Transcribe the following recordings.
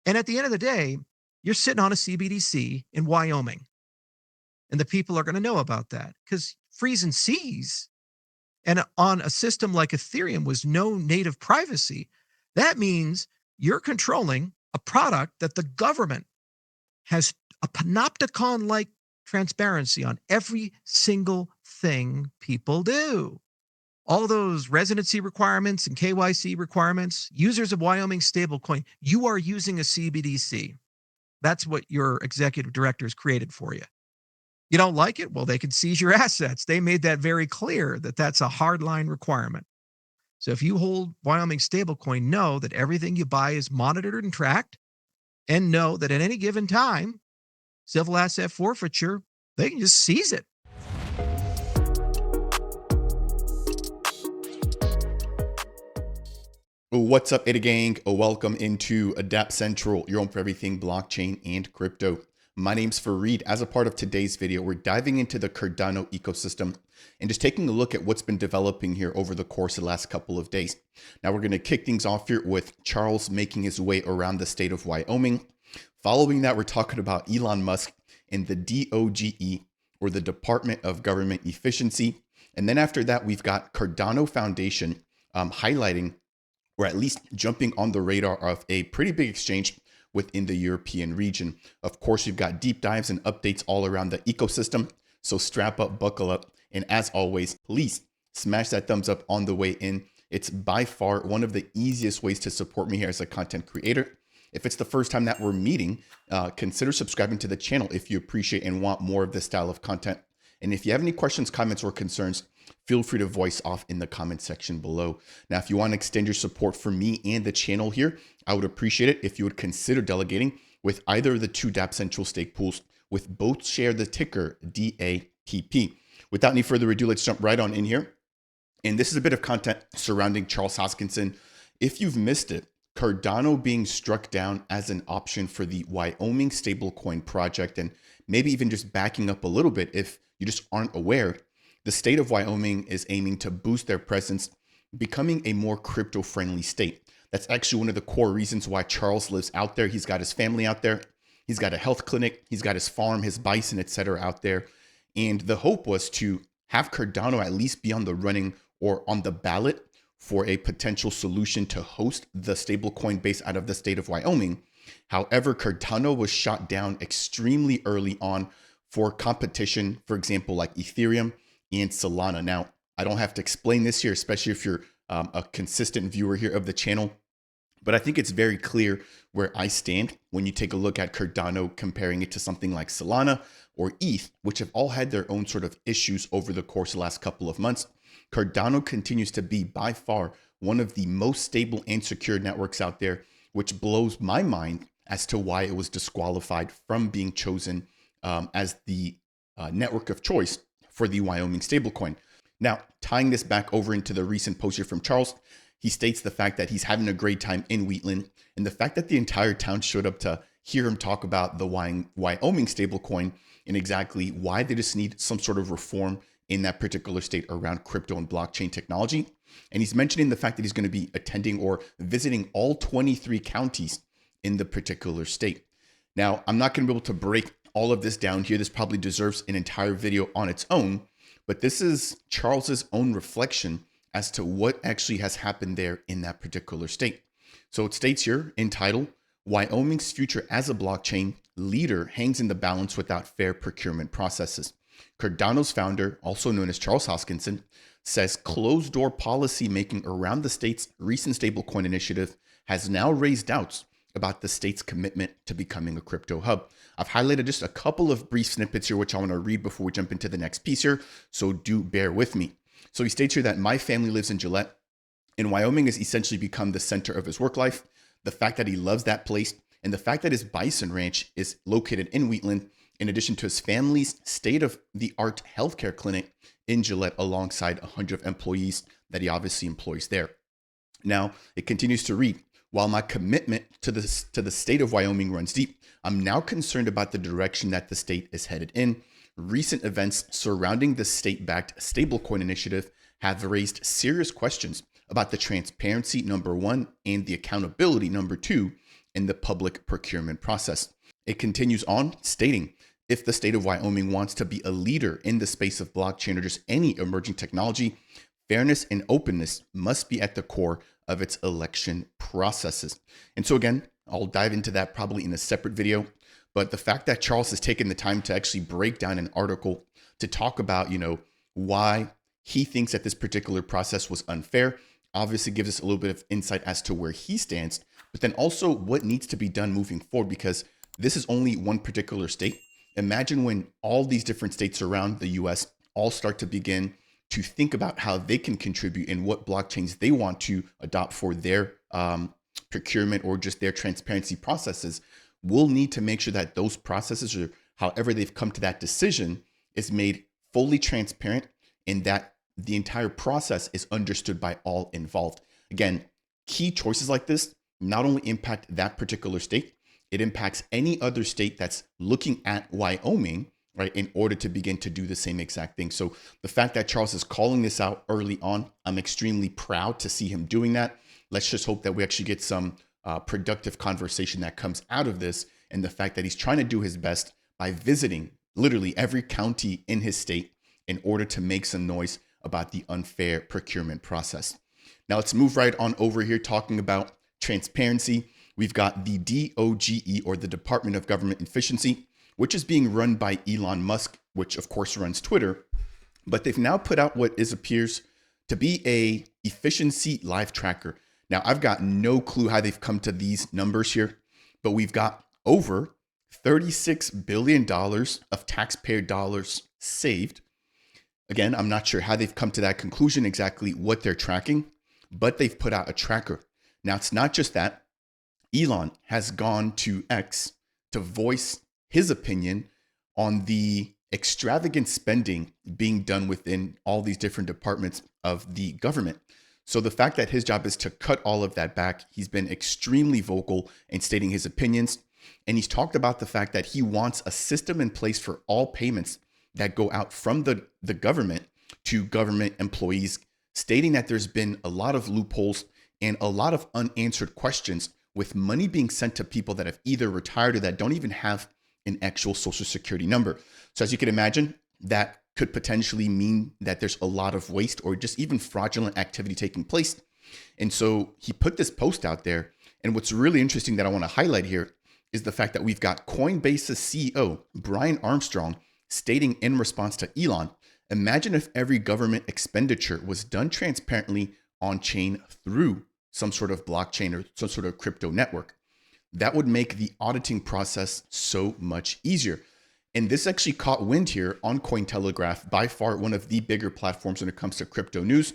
And at the end of the day, you're sitting on a CBDC in Wyoming, and the people are going to know about that because freezing seas and on a system like Ethereum with no native privacy, that means you're controlling a product that the government has a panopticon like transparency on every single thing people do. All those residency requirements and KYC requirements, users of Wyoming Stablecoin, you are using a CBDC. That's what your executive directors created for you. You don't like it? Well, they can seize your assets. They made that very clear that that's a hardline requirement. So if you hold Wyoming Stablecoin, know that everything you buy is monitored and tracked, and know that at any given time, civil asset forfeiture, they can just seize it. What's up, Ada Gang? Welcome into Dapp Central, your home for everything blockchain and crypto. My name's Fareed. As a part of today's video, we're diving into the Cardano ecosystem and just taking a look at what's been developing here over the course of the last couple of days. Now we're going to kick things off here with Charles making his way around the state of Wyoming. Following that, we're talking about Elon Musk and the D.O.G.E, or the Department of Government Efficiency. And then after that, we've got Cardano Foundation highlighting, or at least jumping on the radar of a pretty big exchange within the European region. Of course, you've got deep dives and updates all around the ecosystem. So strap up, buckle up. And as always, please smash that thumbs up on the way in. It's by far one of the easiest ways to support me here as a content creator. If it's the first time that we're meeting, consider subscribing to the channel if you appreciate and want more of this style of content. And if you have any questions, comments, or concerns, feel free to voice off in the comment section below. Now, if you want to extend your support for me and the channel here, I would appreciate it if you would consider delegating with either of the two Dapp Central stake pools, with both share the ticker DAPP. Without any further ado, let's jump right on in here. And this is a bit of content surrounding Charles Hoskinson. If you've missed it, Cardano being struck down as an option for the Wyoming Stablecoin project, and maybe even just backing up a little bit if you just aren't aware, the state of Wyoming is aiming to boost their presence, becoming a more crypto-friendly state. That's actually one of the core reasons why Charles lives out there. He's got his family out there. He's got a health clinic. He's got his farm, his bison, etc. out there. And the hope was to have Cardano at least be on the running or on the ballot for a potential solution to host the stablecoin based out of the state of Wyoming. However, Cardano was shot down extremely early on for competition, for example, like Ethereum and Solana. Now, I don't have to explain this here, especially if you're a consistent viewer here of the channel, but I think it's very clear where I stand when you take a look at Cardano, comparing it to something like Solana or ETH, which have all had their own sort of issues over the course of the last couple of months. Cardano continues to be by far one of the most stable and secure networks out there, which blows my mind as to why it was disqualified from being chosen as the network of choice for the Wyoming stablecoin. Now, tying this back over into the recent post here from Charles, he states the fact that he's having a great time in Wheatland, and the fact that the entire town showed up to hear him talk about the Wyoming stablecoin and exactly why they just need some sort of reform in that particular state around crypto and blockchain technology. And he's mentioning the fact that he's going to be attending or visiting all 23 counties in the particular state. Now, I'm not going to be able to break all of this down here. This probably deserves an entire video on its own, but this is Charles's own reflection as to what actually has happened there in that particular state. So it states here in title, Wyoming's future as a blockchain leader hangs in the balance without fair procurement processes. Cardano's founder, also known as Charles Hoskinson, says closed door policy making around the state's recent stablecoin initiative has now raised doubts about the state's commitment to becoming a crypto hub. I've highlighted just a couple of brief snippets here, which I want to read before we jump into the next piece here, so do bear with me. So he states here that my family lives in Gillette, and Wyoming has essentially become the center of his work life. The fact that he loves that place, and the fact that his bison ranch is located in Wheatland, in addition to his family's state-of-the-art healthcare clinic in Gillette alongside 100 employees that he obviously employs there. Now, it continues to read, while my commitment to the state of Wyoming runs deep, I'm now concerned about the direction that the state is headed in. Recent events surrounding the state-backed stablecoin initiative have raised serious questions about the transparency, number one, and the accountability, number two, in the public procurement process. It continues on stating, if the state of Wyoming wants to be a leader in the space of blockchain or just any emerging technology, fairness and openness must be at the core of its election processes. And so again, I'll dive into that probably in a separate video. But the fact that Charles has taken the time to actually break down an article to talk about, why he thinks that this particular process was unfair, obviously gives us a little bit of insight as to where he stands, but then also what needs to be done moving forward, because this is only one particular state. Imagine when all these different states around the US all start to begin to think about how they can contribute and what blockchains they want to adopt for their procurement or just their transparency processes. We'll need to make sure that those processes, or however they've come to that decision, is made fully transparent and that the entire process is understood by all involved. Again, key choices like this not only impact that particular state, it impacts any other state that's looking at Wyoming, right, in order to begin to do the same exact thing. So the fact that Charles is calling this out early on, I'm extremely proud to see him doing that. Let's just hope that we actually get some productive conversation that comes out of this, and the fact that he's trying to do his best by visiting literally every county in his state in order to make some noise about the unfair procurement process. Now let's move right on over here talking about transparency. We've got the D.O.G.E, or the Department of Government Efficiency, which is being run by Elon Musk, which of course runs Twitter. But they've now put out what appears to be a efficiency live tracker. Now, I've got no clue how they've come to these numbers here, but we've got over $36 billion of taxpayer dollars saved. Again, I'm not sure how they've come to that conclusion, exactly what they're tracking, but they've put out a tracker. Now, it's not just that. Elon has gone to X to voice his opinion on the extravagant spending being done within all these different departments of the government. So the fact that his job is to cut all of that back, he's been extremely vocal in stating his opinions. And he's talked about the fact that he wants a system in place for all payments that go out from the government to government employees, stating that there's been a lot of loopholes and a lot of unanswered questions with money being sent to people that have either retired or that don't even have an actual social security number. So as you can imagine, that could potentially mean that there's a lot of waste or just even fraudulent activity taking place. And so he put this post out there. And what's really interesting that I want to highlight here is the fact that we've got Coinbase's CEO, Brian Armstrong, stating in response to Elon, imagine if every government expenditure was done transparently on chain through some sort of blockchain or some sort of crypto network. That would make the auditing process so much easier. And this actually caught wind here on Cointelegraph, by far one of the bigger platforms when it comes to crypto news.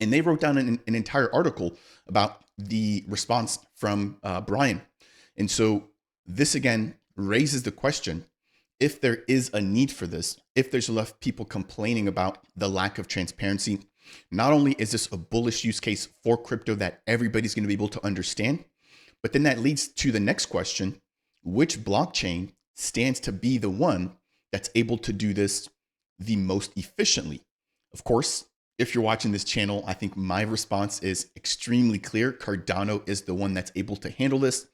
And they wrote down an entire article about the response from Brian. And so this again raises the question, if there is a need for this, if there's enough people complaining about the lack of transparency, not only is this a bullish use case for crypto that everybody's going to be able to understand, but then that leads to the next question, which blockchain stands to be the one that's able to do this the most efficiently? Of course, if you're watching this channel, I think my response is extremely clear. Cardano is the one that's able to handle this,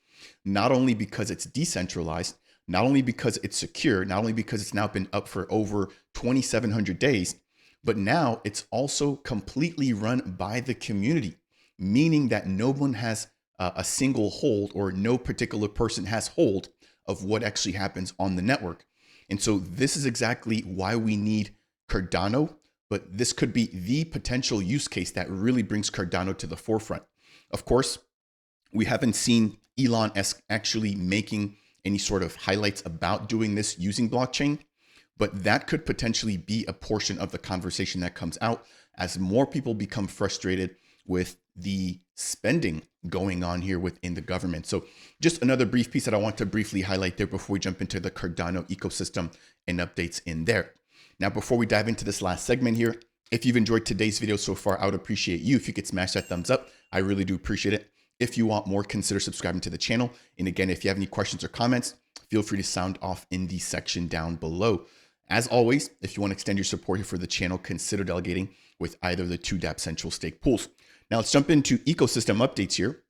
not only because it's decentralized, not only because it's secure, not only because it's now been up for over 2,700 days, but now it's also completely run by the community, meaning that no one has a single hold, or no particular person has hold of what actually happens on the network. And so this is exactly why we need Cardano, but this could be the potential use case that really brings Cardano to the forefront. Of course, we haven't seen Elon actually making any sort of highlights about doing this using blockchain, but that could potentially be a portion of the conversation that comes out as more people become frustrated with the spending going on here within the government. So just another brief piece that I want to briefly highlight there before we jump into the Cardano ecosystem and updates in there. Now, before we dive into this last segment here, if you've enjoyed today's video so far, I would appreciate you if you could smash that thumbs up. I really do appreciate it. If you want more, consider subscribing to the channel. And again, if you have any questions or comments, feel free to sound off in the section down below. As always, if you want to extend your support here for the channel, consider delegating with either of the two Dapp Central stake pools. Now let's jump into ecosystem updates here.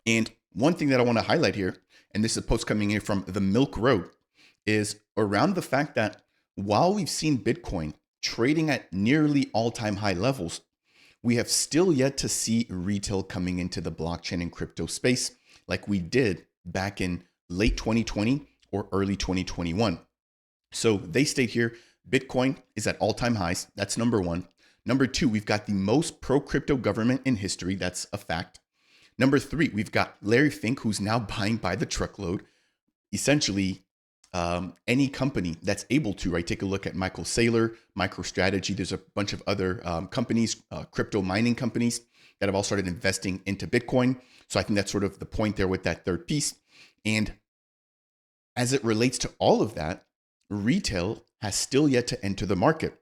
And One thing that I want to highlight here, and this is a post coming in from the Milk Road, is around the fact that while we've seen Bitcoin trading at nearly all-time high levels, we have still yet to see retail coming into the blockchain and crypto space like we did back in late 2020 or early 2021. So they state here, Bitcoin is at all-time highs. That's number one. Number two, we've got the most pro-crypto government in history. That's a fact. Number three, we've got Larry Fink, who's now buying by the truckload. Essentially, any company that's able to, right? Take a look at Michael Saylor, MicroStrategy. There's a bunch of other companies, crypto mining companies that have all started investing into Bitcoin. So I think that's sort of the point there with that third piece. And as it relates to all of that, retail has still yet to enter the market.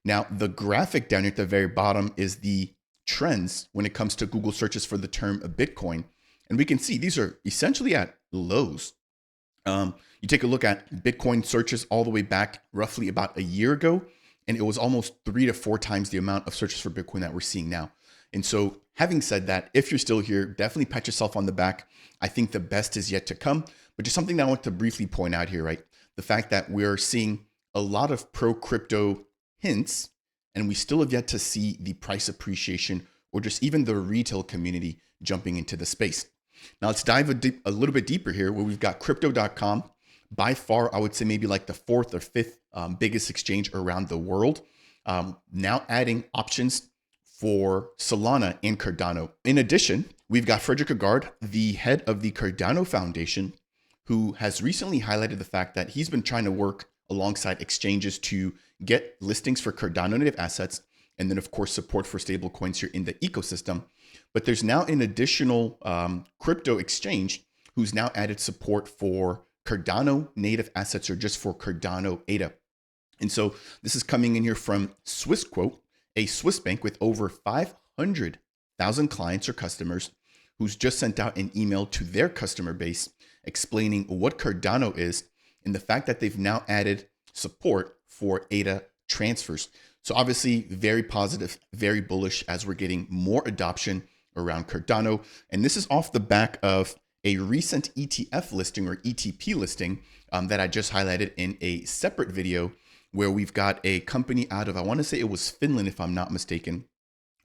Now, the graphic down here at the very bottom is the trends when it comes to Google searches for the term Bitcoin. And we can see these are essentially at lows. You take a look at Bitcoin searches all the way back roughly about a year ago, and it was almost 3 to 4 times the amount of searches for Bitcoin that we're seeing now. And so having said that, if you're still here, definitely pat yourself on the back. I think the best is yet to come, but just something that I want to briefly point out here, right? The fact that we're seeing a lot of pro-crypto hints, and we still have yet to see the price appreciation or just even the retail community jumping into the space. Now let's dive a little bit deeper here where we've got crypto.com. By far, I would say maybe like the 4th or 5th biggest exchange around the world. Now adding options for Solana and Cardano. In addition, we've got Frederick Agard, the head of the Cardano Foundation, who has recently highlighted the fact that he's been trying to work alongside exchanges to get listings for Cardano native assets, and then of course support for stablecoins here in the ecosystem. But there's now an additional crypto exchange who's now added support for Cardano native assets or just for Cardano ADA. And so this is coming in here from Swissquote, a Swiss bank with over 500,000 clients or customers, who's just sent out an email to their customer base explaining what Cardano is and the fact that they've now added support for ADA transfers. So obviously very positive, very bullish as we're getting more adoption around Cardano. And this is off the back of a recent ETF listing or ETP listing that I just highlighted in a separate video where we've got a company out of, I want to say it was Finland, if I'm not mistaken,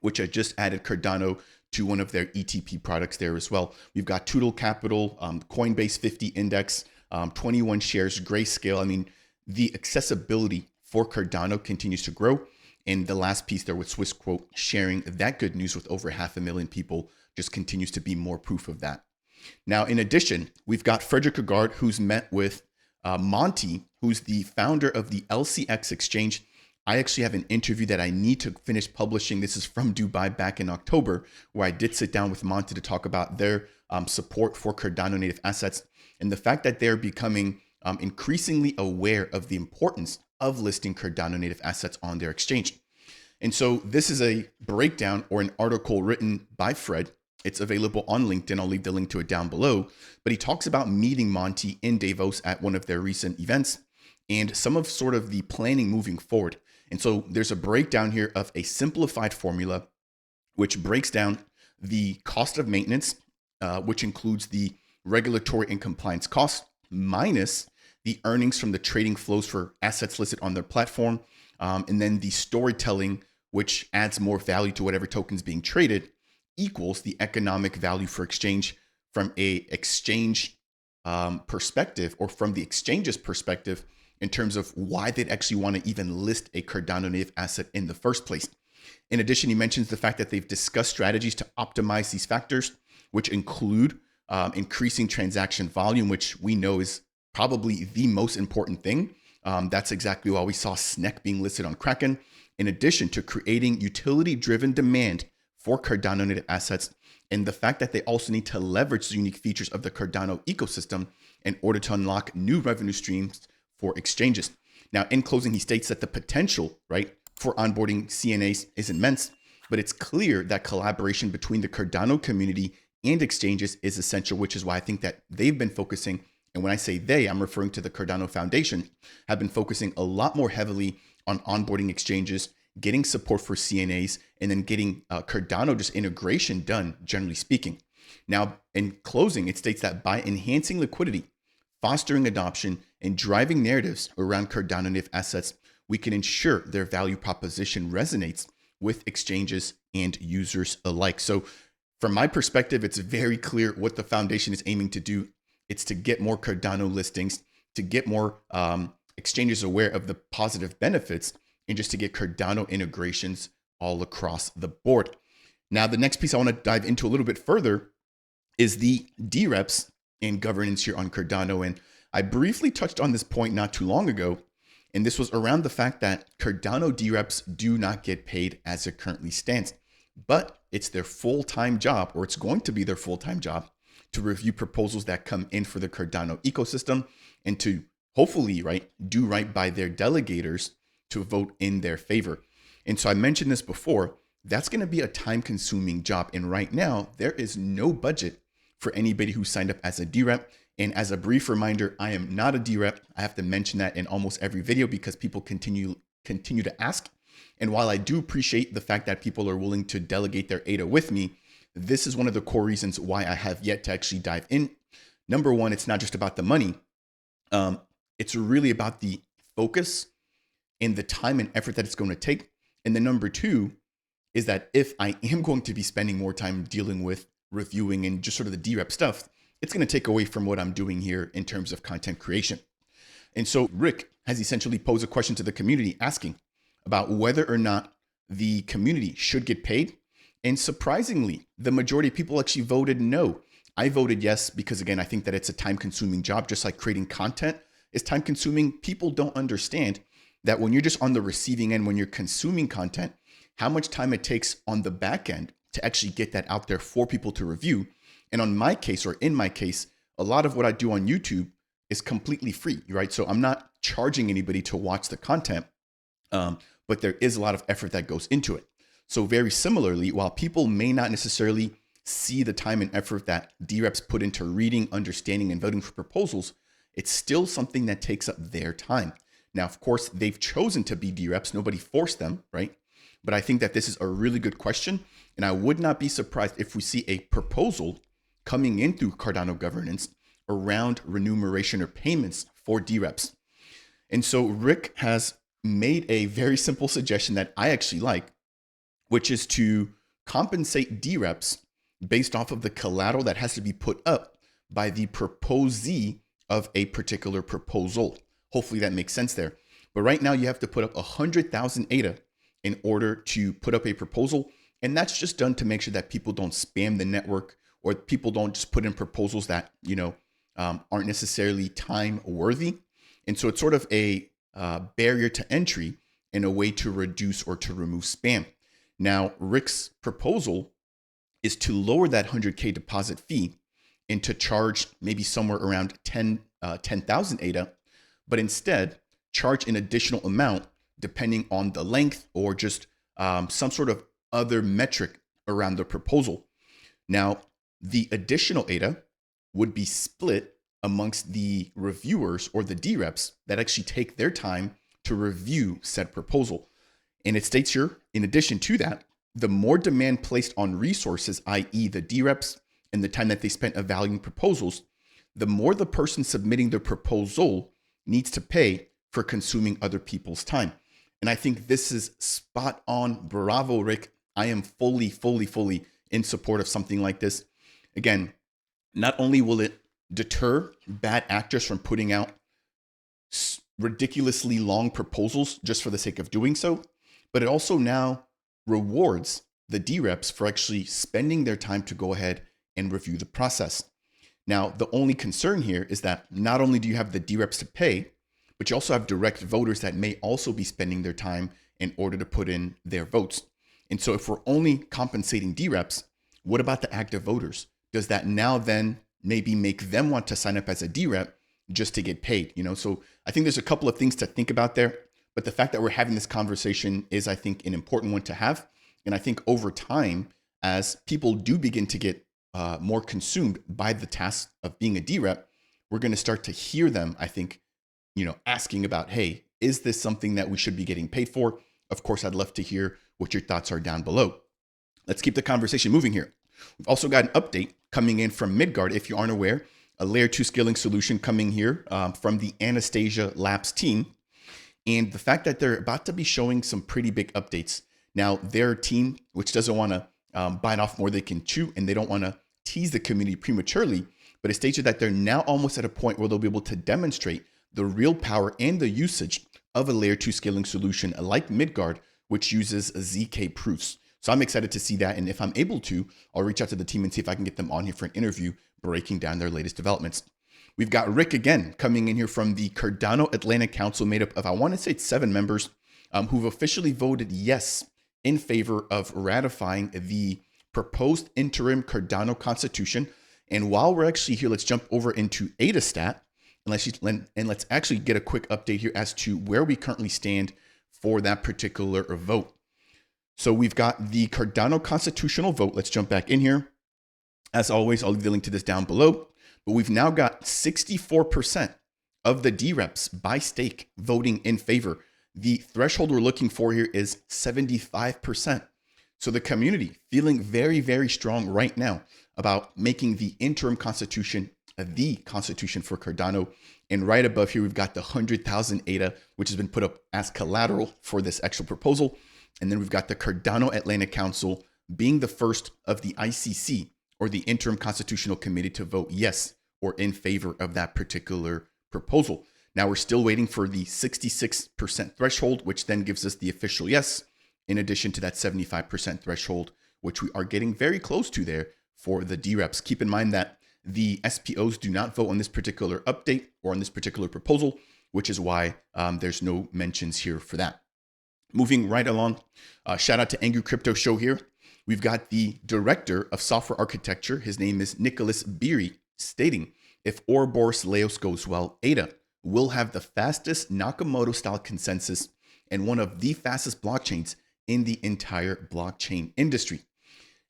which had just added Cardano to one of their ETP products there as well. We've got Toodle Capital, Coinbase 50 Index, 21 shares, Grayscale. I mean, the accessibility for Cardano continues to grow. And the last piece there with Swissquote sharing that good news with over 500,000 people just continues to be more proof of that. Now, in addition, we've got Frederick Agard, who's met with Monty, who's the founder of the LCX exchange. I actually have an interview that I need to finish publishing. This is from Dubai back in October, where I did sit down with Monty to talk about their support for Cardano native assets and the fact that they're becoming increasingly aware of the importance of listing Cardano native assets on their exchange. And so this is a breakdown or an article written by Fred. It's available on LinkedIn. I'll leave the link to it down below. But he talks about meeting Monty in Davos at one of their recent events and some of sort of the planning moving forward. And so there's a breakdown here of a simplified formula, which breaks down the cost of maintenance, which includes the regulatory and compliance costs, minus the earnings from the trading flows for assets listed on their platform, and then the storytelling, which adds more value to whatever token's being traded, equals the economic value for exchange from a exchange perspective, or from the exchange's perspective, in terms of why they'd actually want to even list a Cardano native asset in the first place. In addition, he mentions the fact that they've discussed strategies to optimize these factors, which include increasing transaction volume, which we know is probably the most important thing. That's exactly why we saw SNEC being listed on Kraken, in addition to creating utility-driven demand for Cardano native assets, and the fact that they also need to leverage the unique features of the Cardano ecosystem in order to unlock new revenue streams for exchanges. Now, in closing, he states that the potential, right, for onboarding CNAs is immense, but it's clear that collaboration between the Cardano community and exchanges is essential, which is why I think that they've been focusing, and when I say they, I'm referring to the Cardano Foundation, have been focusing a lot more heavily on onboarding exchanges, getting support for CNAs, and then getting Cardano just integration done, generally speaking. Now, in closing, it states that by enhancing liquidity, fostering adoption, and driving narratives around Cardano NIF assets, we can ensure their value proposition resonates with exchanges and users alike. So from my perspective, it's very clear what the foundation is aiming to do. It's to get more Cardano listings, to get more exchanges aware of the positive benefits, and just to get Cardano integrations all across the board. Now, the next piece I want to dive into a little bit further is the DReps and governance here on Cardano. And I briefly touched on this point not too long ago, and this was around the fact that Cardano DReps do not get paid as it currently stands, but it's their full-time job, or it's going to be their full-time job, to review proposals that come in for the Cardano ecosystem and to hopefully, do right by their delegators to vote in their favor. And so I mentioned this before, that's going to be a time-consuming job. And right now, there is no budget for anybody who signed up as a DRep. And as a brief reminder, I am not a DRep. I have to mention that in almost every video because people continue to ask. And while I do appreciate the fact that people are willing to delegate their ADA with me, this is one of the core reasons why I have yet to actually dive in. Number one, it's not just about the money. It's really about the focus and the time and effort that it's going to take. And then number two is that if I am going to be spending more time dealing with reviewing and just sort of the DRep stuff, it's going to take away from what I'm doing here in terms of content creation. And so Rick has essentially posed a question to the community asking about whether or not the community should get paid. And surprisingly, the majority of people actually voted no. I voted yes because, again, I think that it's a time-consuming job, just like creating content is time-consuming. People don't understand that when you're just on the receiving end, when you're consuming content, how much time it takes on the back end to actually get that out there for people to review. And on my case, or in my case, a lot of what I do on YouTube is completely free, right? So I'm not charging anybody to watch the content, but there is a lot of effort that goes into it. So very similarly, while people may not necessarily see the time and effort that DReps put into reading, understanding, and voting for proposals, it's still something that takes up their time. Now, of course, they've chosen to be DReps. Nobody forced them, right? But I think that this is a really good question. And I would not be surprised if we see a proposal coming in through Cardano governance around remuneration or payments for DReps. And so Rick has made a very simple suggestion that I actually like, which is to compensate DReps based off of the collateral that has to be put up by the proposee of a particular proposal. Hopefully that makes sense there. But right now you have to put up 100,000 ADA in order to put up a proposal. And that's just done to make sure that people don't spam the network, or people don't just put in proposals that, aren't necessarily time worthy. And so it's sort of a barrier to entry and a way to reduce or to remove spam. Now, Rick's proposal is to lower that 100K deposit fee and to charge maybe somewhere around 10,000 ADA, but instead charge an additional amount depending on the length or just some sort of other metric around the proposal. Now, the additional ADA would be split amongst the reviewers or the DReps that actually take their time to review said proposal. And it states here, in addition to that, the more demand placed on resources, i.e. the DReps, and the time that they spent evaluating proposals, the more the person submitting the proposal needs to pay for consuming other people's time. And I think this is spot on. Bravo, Rick. I am fully in support of something like this. Again, not only will it deter bad actors from putting out ridiculously long proposals just for the sake of doing so, but it also now rewards the DReps for actually spending their time to go ahead and review the process. Now, the only concern here is that not only do you have the DReps to pay, but you also have direct voters that may also be spending their time in order to put in their votes. And so if we're only compensating DReps, what about the active voters? Does that now then maybe make them want to sign up as a DRep just to get paid? So I think there's a couple of things to think about there, but the fact that we're having this conversation is, I think, an important one to have. And I think over time, as people do begin to get more consumed by the task of being a DRep, we're going to start to hear them, I think, asking about, hey, is this something that we should be getting paid for? Of course, I'd love to hear what your thoughts are down below. Let's keep the conversation moving here. We've also got an update coming in from Midgard. If you aren't aware, a layer 2 scaling solution coming here from the Anastasia Labs team. And the fact that they're about to be showing some pretty big updates. Now, their team, which doesn't want to bite off more they can chew, and they don't want to tease the community prematurely, but it stated that they're now almost at a point where they'll be able to demonstrate the real power and the usage of a layer 2 scaling solution like Midgard, which uses ZK proofs. So I'm excited to see that. And if I'm able to, I'll reach out to the team and see if I can get them on here for an interview breaking down their latest developments. We've got Rick again coming in here from the Cardano Atlantic Council, made up of, I want to say it's 7 members who've officially voted yes in favor of ratifying the proposed interim Cardano constitution. And while we're actually here, let's jump over into AdaStat and let's actually get a quick update here as to where we currently stand for that particular vote. So we've got the Cardano constitutional vote. Let's jump back in here. As always, I'll leave the link to this down below. But we've now got 64% of the DReps by stake voting in favor. The threshold we're looking for here is 75%. So the community feeling very, very strong right now about making the interim constitution the constitution for Cardano. And right above here, we've got the 100,000 ADA, which has been put up as collateral for this actual proposal. And then we've got the Cardano Atlantic Council being the first of the ICC, or the Interim Constitutional Committee, to vote yes or in favor of that particular proposal. Now we're still waiting for the 66% threshold, which then gives us the official yes, in addition to that 75% threshold, which we are getting very close to there for the DReps. Keep in mind that the SPOs do not vote on this particular update or on this particular proposal, which is why there's no mentions here for that. Moving right along, shout out to Angry Crypto Show here. We've got the director of software architecture. His name is Nicholas Beery, stating, if Ouroborous Leios goes well, ADA will have the fastest Nakamoto-style consensus and one of the fastest blockchains in the entire blockchain industry.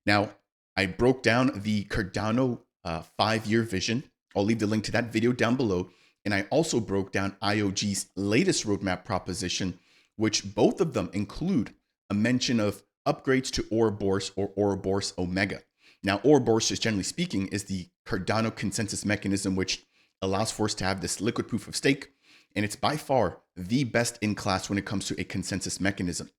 Now, I broke down the Cardano 5-year vision. I'll leave the link to that video down below. And I also broke down IOG's latest roadmap proposition, which both of them include a mention of upgrades to Ouroborous or Ouroborous Omega. Now, Ouroborous, just generally speaking, is the Cardano consensus mechanism, which allows for us to have this liquid proof of stake. And it's by far the best in class when it comes to a consensus mechanism.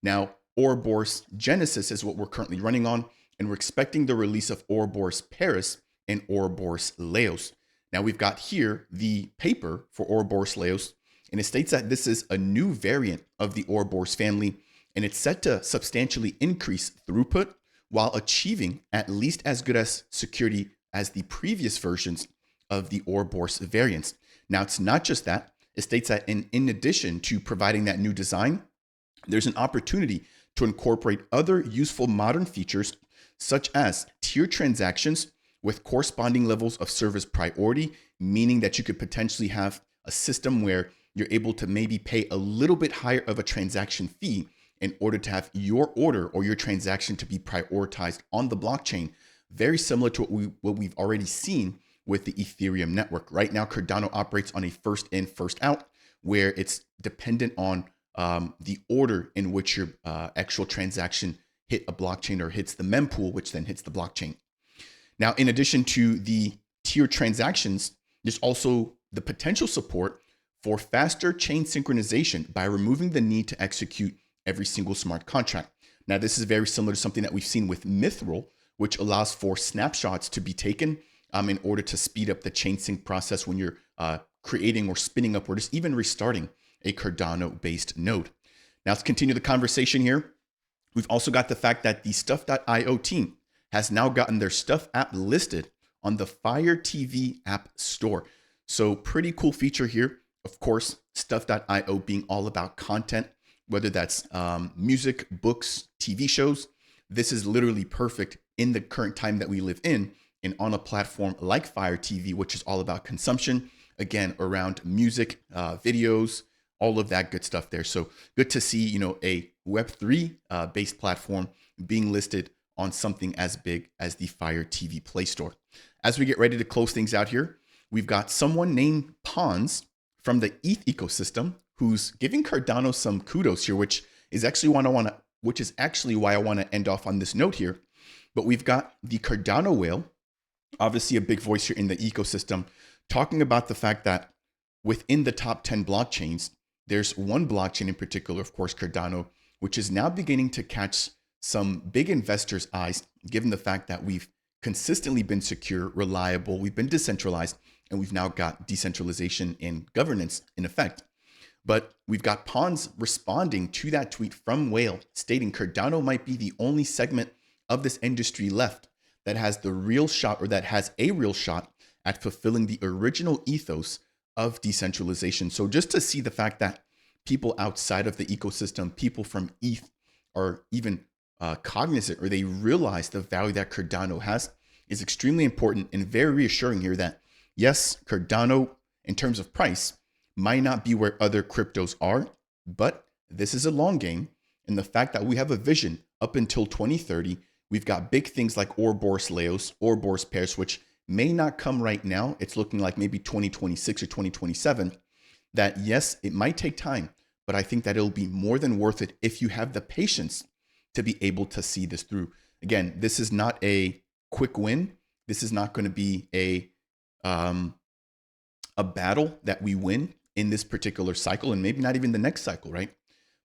Now, Ouroborous Genesis is what we're currently running on, and we're expecting the release of Ouroborous Paris and Ouroborous Leios. Now, we've got here the paper for Ouroborous Leios, and it states that this is a new variant of the Ouroborous family, and it's set to substantially increase throughput while achieving at least as good as security as the previous versions of the Ouroborous variants. Now, it's not just that. It states that in addition to providing that new design, there's an opportunity to incorporate other useful modern features, such as tiered transactions with corresponding levels of service priority, meaning that you could potentially have a system where you're able to maybe pay a little bit higher of a transaction fee in order to have your order or your transaction to be prioritized on the blockchain. Very similar to what we've already seen with the Ethereum network. Right now, Cardano operates on a first in, first out, where it's dependent on the order in which your actual transaction hit a blockchain or hits the mempool, which then hits the blockchain. Now, in addition to the tiered transactions, there's also the potential support for faster chain synchronization by removing the need to execute every single smart contract. Now, this is very similar to something that we've seen with Mithril, which allows for snapshots to be taken in order to speed up the chain sync process when you're creating or spinning up or just even restarting a Cardano-based node. Now, let's continue the conversation here. We've also got the fact that the Stuff.io team has now gotten their Stuff app listed on the Fire TV app store. So pretty cool feature here. Of course, Stuff.io being all about content, whether that's music, books, TV shows. This is literally perfect in the current time that we live in, and on a platform like Fire TV, which is all about consumption, again, around music, videos, all of that good stuff there. So good to see, a Web3 based platform being listed on something as big as the Fire TV Play Store. As we get ready to close things out here, we've got someone named Pons from the ETH ecosystem who's giving Cardano some kudos here, which is actually why I want to end off on this note here. But we've got the Cardano whale, obviously a big voice here in the ecosystem, talking about the fact that within the top 10 blockchains, there's one blockchain in particular, of course, Cardano, which is now beginning to catch some big investors' eyes, given the fact that we've consistently been secure, reliable, we've been decentralized, and we've now got decentralization and governance in effect. But we've got Pawns responding to that tweet from Whale, stating Cardano might be the only segment of this industry left that has the real shot, or that has a real shot at fulfilling the original ethos of decentralization. So just to see the fact that people outside of the ecosystem, people from ETH, are even cognizant, or they realize the value that Cardano has, is extremely important and very reassuring here that yes, Cardano in terms of price might not be where other cryptos are, but this is a long game. And the fact that we have a vision up until 2030, we've got big things like Ouroborous Leios, Ouroborous pairs, which may not come right now. It's looking like maybe 2026 or 2027. That yes, it might take time, but I think that it'll be more than worth it if you have the patience to be able to see this through. Again, this is not a quick win. This is not going to be a battle that we win in this particular cycle, and maybe not even the next cycle, right?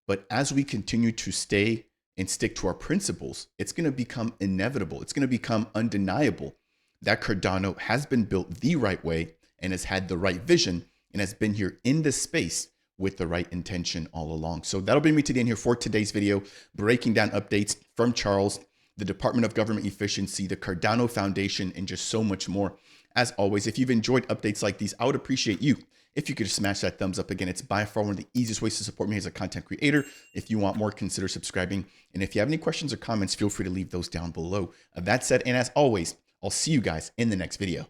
But as we continue to stay and stick to our principles, it's going to become inevitable. It's going to become undeniable that Cardano has been built the right way and has had the right vision and has been here in this space with the right intention all along. So that'll bring me to the end here for today's video, breaking down updates from Charles, the Department of Government Efficiency, the Cardano Foundation, and just so much more. As always, if you've enjoyed updates like these, I would appreciate you if you could smash that thumbs up. Again, it's by far one of the easiest ways to support me as a content creator. If you want more, consider subscribing. And if you have any questions or comments, feel free to leave those down below. That said, and as always, I'll see you guys in the next video.